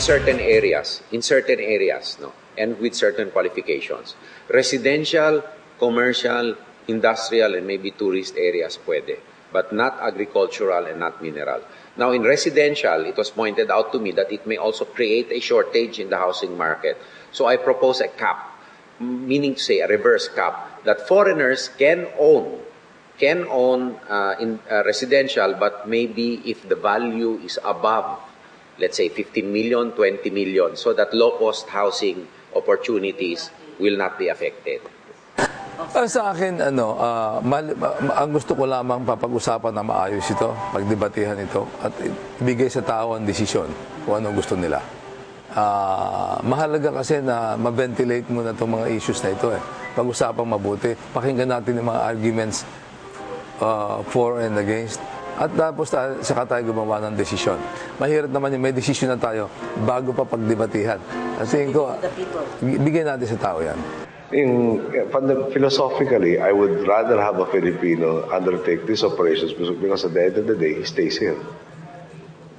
in certain areas, no, and with certain qualifications. Residential, commercial, industrial, and maybe tourist areas pwede, but not agricultural and not mineral. Now, in residential, it was pointed out to me that it may also create a shortage in the housing market. So I propose a cap, meaning to say a reverse cap, that foreigners can own in residential, but maybe if the value is above, let's say 15 million, 20 million, so that low-cost housing opportunities will not be affected. Sa akin, ang gusto ko lamang papag-usapan na maayos ito, pagdebatihan ito, at ibigay sa tao ang desisyon kung anong gusto nila. Mahalaga kasi na ma-ventilate muna itong mga issues na ito. Pag-usapang mabuti, pakinggan natin yung mga arguments for and against, at tapos saka tayo gumawa ng desisyon. Mahirap naman yung may desisyon na tayo bago pa pagdebatihan. Kasi ko, bigyan natin sa tao yan. Philosophically, I would rather have a Filipino undertake these operations because at the end of the day, he stays here.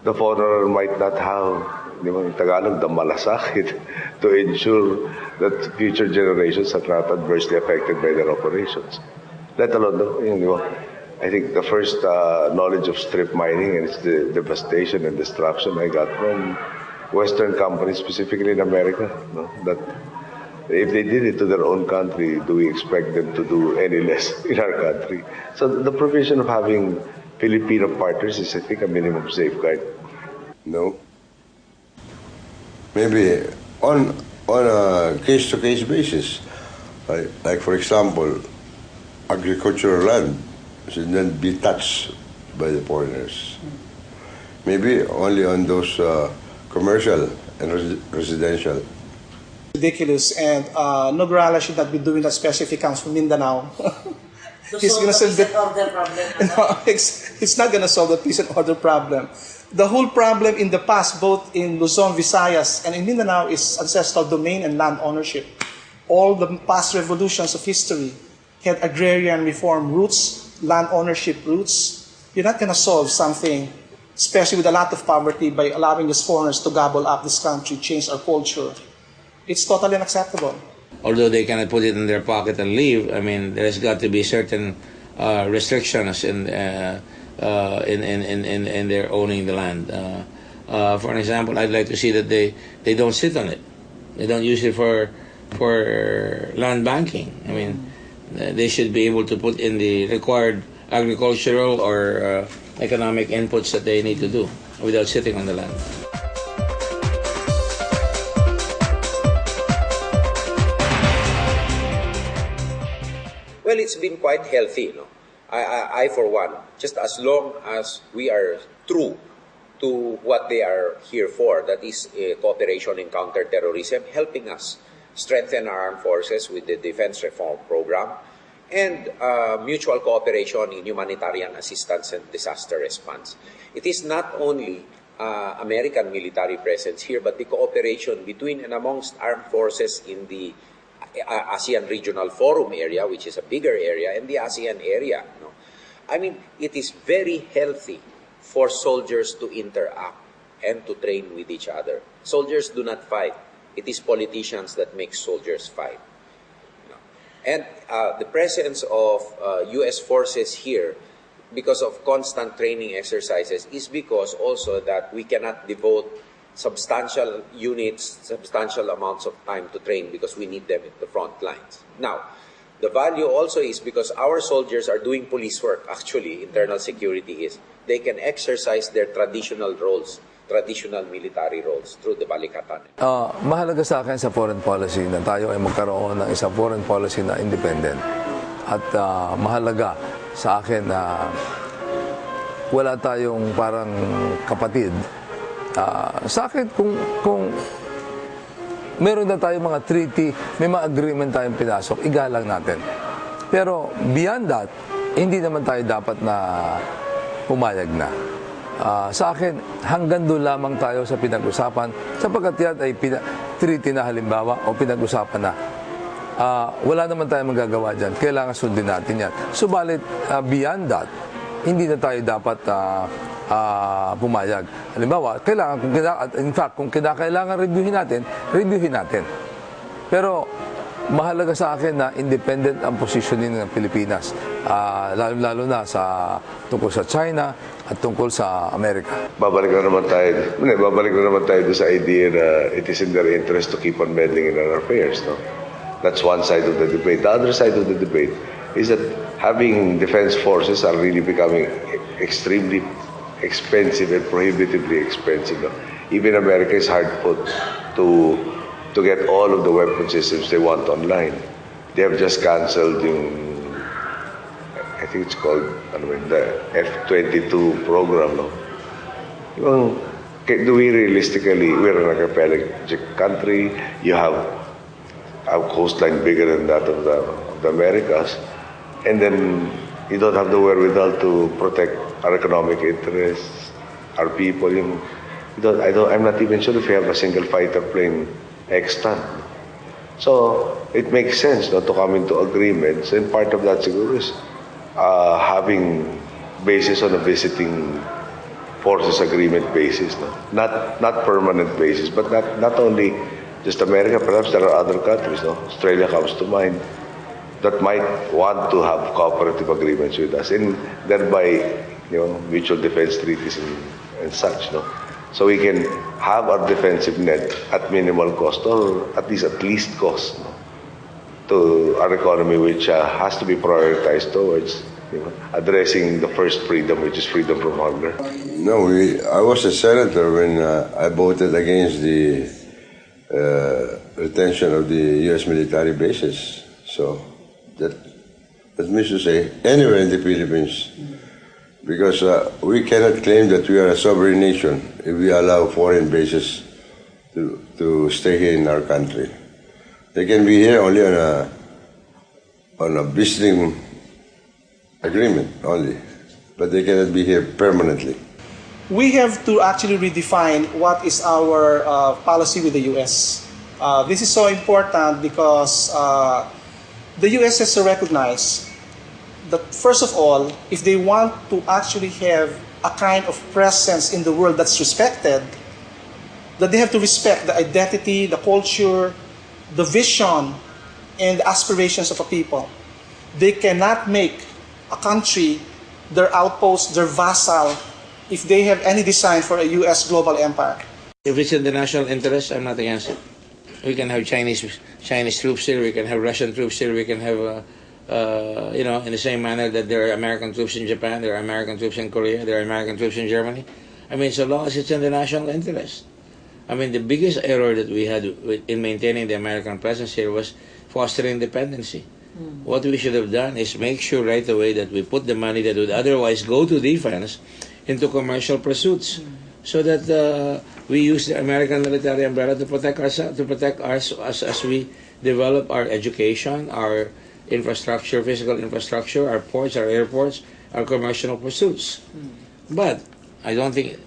The foreigner might not have, in Tagalog, the malasakit to ensure that future generations are not adversely affected by their operations. Let alone, I think the first knowledge of strip mining and its devastation and destruction I got from Western companies, specifically in America, that if they did it to their own country, do we expect them to do any less in our country? So the provision of having Filipino partners is, I think, a minimum safeguard. No. Maybe on a case-to-case basis. Like for example, agricultural land should not be touched by the foreigners. Maybe only on those commercial and residential. Ridiculous, and Nograles should not be doing that, especially if he comes from Mindanao. He's going to solve the peace and order problem. No, it's not going to solve the peace and order problem. The whole problem in the past, both in Luzon, Visayas, and in Mindanao, is ancestral domain and land ownership. All the past revolutions of history had agrarian reform roots, land ownership roots. You're not going to solve something, especially with a lot of poverty, by allowing these foreigners to gobble up this country, change our culture. It's totally unacceptable. Although they cannot put it in their pocket and leave, I mean, there's got to be certain restrictions in their owning the land. For an example, I'd like to see that they don't sit on it. They don't use it for land banking. I mean, they should be able to put in the required agricultural or economic inputs that they need to do without sitting on the land. Well, it's been quite healthy, no? I for one, just as long as we are true to what they are here for, that is cooperation in counterterrorism, helping us strengthen our armed forces with the Defense Reform Program, and mutual cooperation in humanitarian assistance and disaster response. It is not only American military presence here, but the cooperation between and amongst armed forces in the ASEAN Regional Forum area, which is a bigger area, and the ASEAN area. No? I mean, it is very healthy for soldiers to interact and to train with each other. Soldiers do not fight. It is politicians that make soldiers fight. No? And the presence of U.S. forces here, because of constant training exercises, is because also that we cannot devote substantial units, substantial amounts of time to train because we need them at the front lines. Now, the value also is because our soldiers are doing police work, actually, internal security is. They can exercise their traditional roles, traditional military roles through the balikatan. Mahalaga sa akin sa foreign policy na tayo ay magkaroon ng isang foreign policy na independent. At mahalaga sa akin na wala tayong parang kapatid. Sa akin, kung meron na tayong mga treaty, may mga agreement tayong pinasok, igalang natin. Pero beyond that, hindi naman tayo dapat na pumayag na. Sa akin, hanggang doon lamang tayo sa pinag-usapan, sapagkat yan ay treaty na halimbawa o pinag-usapan na. Wala naman tayong magagawa dyan. Kailangan sundin natin yan. Subalit, beyond that, hindi na tayo dapat pumayag. Halimbawa, kung kinakailangan reviewin natin. Pero mahalaga sa akin na independent ang positioning ng Pilipinas, lalo na tungkol sa China at tungkol sa Amerika. Babalik na naman tayo doon sa idea na it is in their interest to keep on meddling in our affairs. No? That's one side of the debate. The other side of the debate is that having defense forces are really becoming extremely expensive and prohibitively expensive. No? Even America is hard put to get all of the weapon systems they want online. They have just canceled I think it's called the F-22 program. No? Do we realistically, we're an archipelagic country, you have a coastline bigger than that of the Americas, and then you don't have the wherewithal to protect our economic interests, our people. I'm not even sure if we have a single fighter plane extant. So it makes sense to come into agreements, and part of that siguro is having basis on a visiting forces agreement basis, no? Not permanent basis, but not only just America, perhaps there are other countries, no? Australia comes to mind, that might want to have cooperative agreements with us, and thereby, mutual defense treaties and such, no? So we can have our defensive net at minimal cost, or at least cost, no? To our economy, which has to be prioritized towards addressing the first freedom, which is freedom from hunger. No, I was a senator when I voted against the retention of the U.S. military bases. So that means to say anywhere in the Philippines, because we cannot claim that we are a sovereign nation if we allow foreign bases to stay here in our country. They can be here only on a visiting agreement only, but they cannot be here permanently. We have to actually redefine what is our policy with the U.S. This is so important because the U.S. has to recognize that, first of all, if they want to actually have a kind of presence in the world that's respected, that they have to respect the identity, the culture, the vision, and the aspirations of a people. They cannot make a country their outpost, their vassal, if they have any design for a U.S. global empire. If it's in the national interest, I'm not against it. We can have Chinese troops here, we can have Russian troops here, we can have, in the same manner that there are American troops in Japan, there are American troops in Korea, there are American troops in Germany. I mean, so long as it's in the national interest. I mean, the biggest error that we had in maintaining the American presence here was fostering dependency. What we should have done is make sure right away that we put the money that would otherwise go to defense into commercial pursuits, so that we use the American military umbrella to protect ourselves, to protect us as we develop our education, our infrastructure, physical infrastructure, our ports, our airports, our commercial pursuits. But I don't think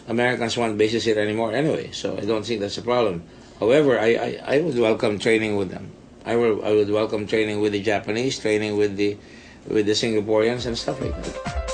Americans want bases here anymore anyway, so I don't think that's a problem. However, I would welcome training with them. I would welcome training with the Japanese, training with the Singaporeans and stuff like that.